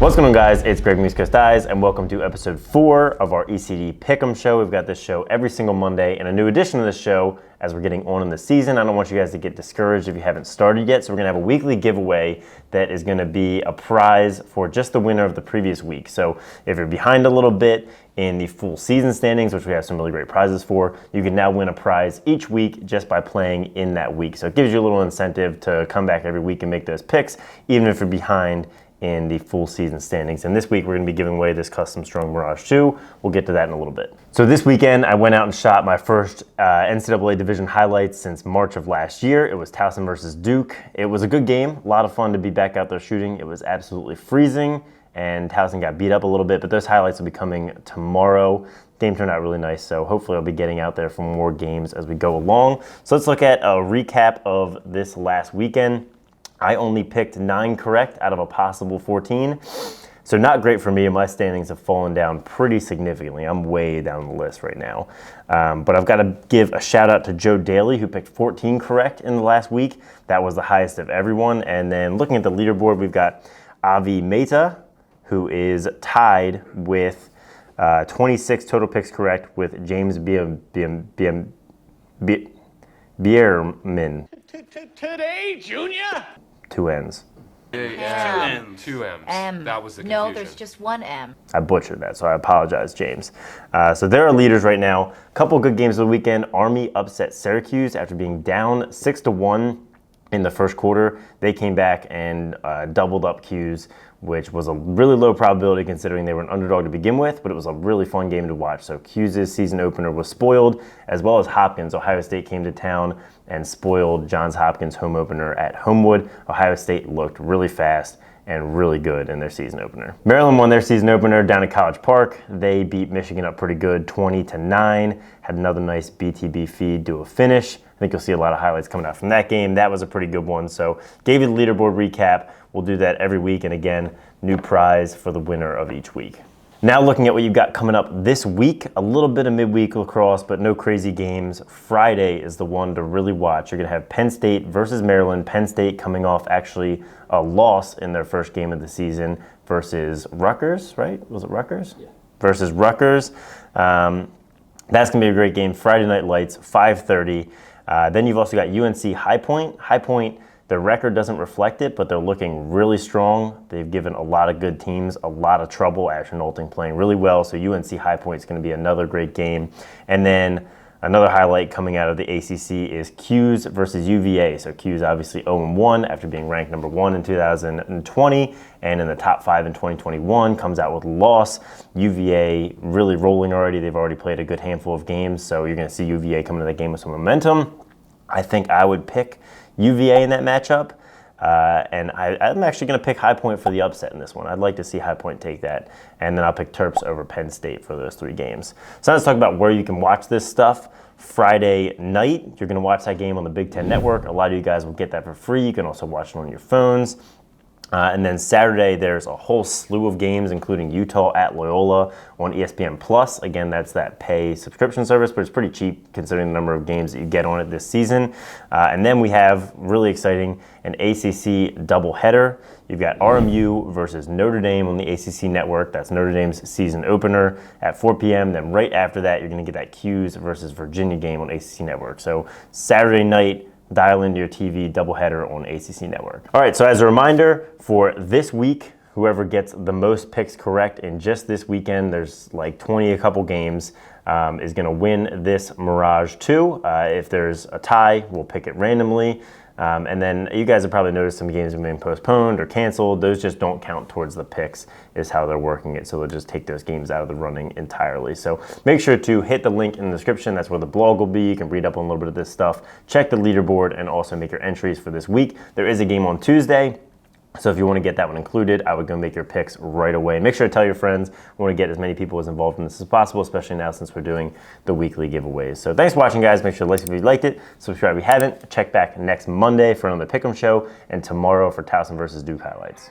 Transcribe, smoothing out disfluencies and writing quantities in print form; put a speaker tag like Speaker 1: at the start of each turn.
Speaker 1: What's going on, guys? It's Greg from East Coast Eyes, and welcome to episode 4 of our ECD Pick'em show. We've got this show every single Monday, and a new addition to this show as we're getting on in the season. I don't want you guys to get discouraged if you haven't started yet, so we're going to have a weekly giveaway that is going to be a prize for just the winner of the previous week. So if you're behind a little bit in the full season standings, which we have some really great prizes for, you can now win a prize each week just by playing in that week. So it gives you a little incentive to come back every week and make those picks, even if you're behind in the full season standings. And this week we're going to be giving away this custom strung Mirage 2. We'll get to that in a little bit. So this weekend I went out and shot my first NCAA division highlights since March of last year. It was Towson versus Duke. It was a good game, a lot of fun to be back out there shooting. It was absolutely freezing and Towson got beat up a little bit, but those highlights will be coming tomorrow. Game turned out really nice, so hopefully I'll be getting out there for more games as we go along. So let's look at a recap of this last weekend. I only picked 9 correct out of a possible 14. So not great for me, and my standings have fallen down pretty significantly. I'm way down the list right now. But I've got to give a shout out to Joe Daly, who picked 14 correct in the last week. That was the highest of everyone. And then looking at the leaderboard, we've got Avi Mehta, who is tied with 26 total picks correct with James Bierman.
Speaker 2: Today, Junior?
Speaker 1: 2 N's.
Speaker 2: Two M's.
Speaker 3: M.
Speaker 2: That was the confusion.
Speaker 3: No, there's just one M.
Speaker 1: I butchered that, so I apologize, James. So there are leaders right now. A couple good games of the weekend. Army upset Syracuse after being down 6-1 in the first quarter. They came back and doubled up Q's, which was a really low probability considering they were an underdog to begin with, but it was a really fun game to watch. So Q's season opener was spoiled, as well as Hopkins. Ohio State came to town and spoiled Johns Hopkins' home opener at Homewood. Ohio State looked really fast and really good in their season opener. Maryland won their season opener down at College Park. They beat Michigan up pretty good, 20-9. Had another nice BTB feed to a finish. I think you'll see a lot of highlights coming out from that game. That was a pretty good one. So gave you the leaderboard recap. We'll do that every week. And again, new prize for the winner of each week. Now looking at what you've got coming up this week, a little bit of midweek lacrosse, but no crazy games. Friday is the one to really watch. You're going to have Penn State versus Maryland. Penn State coming off actually a loss in their first game of the season versus Rutgers, right? Was it Rutgers? Yeah. Versus Rutgers. That's going to be a great game. Friday Night Lights, 5:30. Then you've also got UNC High Point. High Point, their record doesn't reflect it, but they're looking really strong. They've given a lot of good teams a lot of trouble. Ashton Knowlton playing really well, so UNC High Point is going to be another great game. And then another highlight coming out of the ACC is Q's versus UVA. So Q's obviously 0-1 after being ranked number 1 in 2020 and in the top 5 in 2021, comes out with a loss. UVA really rolling already. They've already played a good handful of games, so you're going to see UVA come into that game with some momentum. I think I would pick UVA in that matchup, and I'm actually going to pick High Point for the upset in this one. I'd like to see High Point take that, and then I'll pick Terps over Penn State for those 3 games. So let's talk about where you can watch this stuff. Friday night, you're going to watch that game on the Big Ten Network. A lot of you guys will get that for free. You can also watch it on your phones. And then Saturday, there's a whole slew of games, including Utah at Loyola on ESPN Plus. Again, that's that pay subscription service, but it's pretty cheap considering the number of games that you get on it this season. And then we have, really exciting, an ACC doubleheader. You've got RMU versus Notre Dame on the ACC network. That's Notre Dame's season opener at 4 p.m. Then right after that, you're going to get that Q's versus Virginia game on ACC network. So Saturday night, dial into your TV, doubleheader on ACC Network. All right, so as a reminder, for this week, whoever gets the most picks correct in just this weekend, there's like 20 a couple games, is going to win this Mirage 2. If there's a tie, we'll pick it randomly. And then you guys have probably noticed some games have been postponed or canceled. Those just don't count towards the picks is how they're working it. So they'll just take those games out of the running entirely. So make sure to hit the link in the description. That's where the blog will be. You can read up on a little bit of this stuff. Check the leaderboard and also make your entries for this week. There is a game on Tuesday. So if you want to get that one included, I would go make your picks right away. Make sure to tell your friends. We want to get as many people as involved in this as possible, especially now since we're doing the weekly giveaways. So thanks for watching, guys. Make sure to like if you liked it. Subscribe if you haven't. Check back next Monday for another Pick'em show, and tomorrow for Towson versus Duke highlights.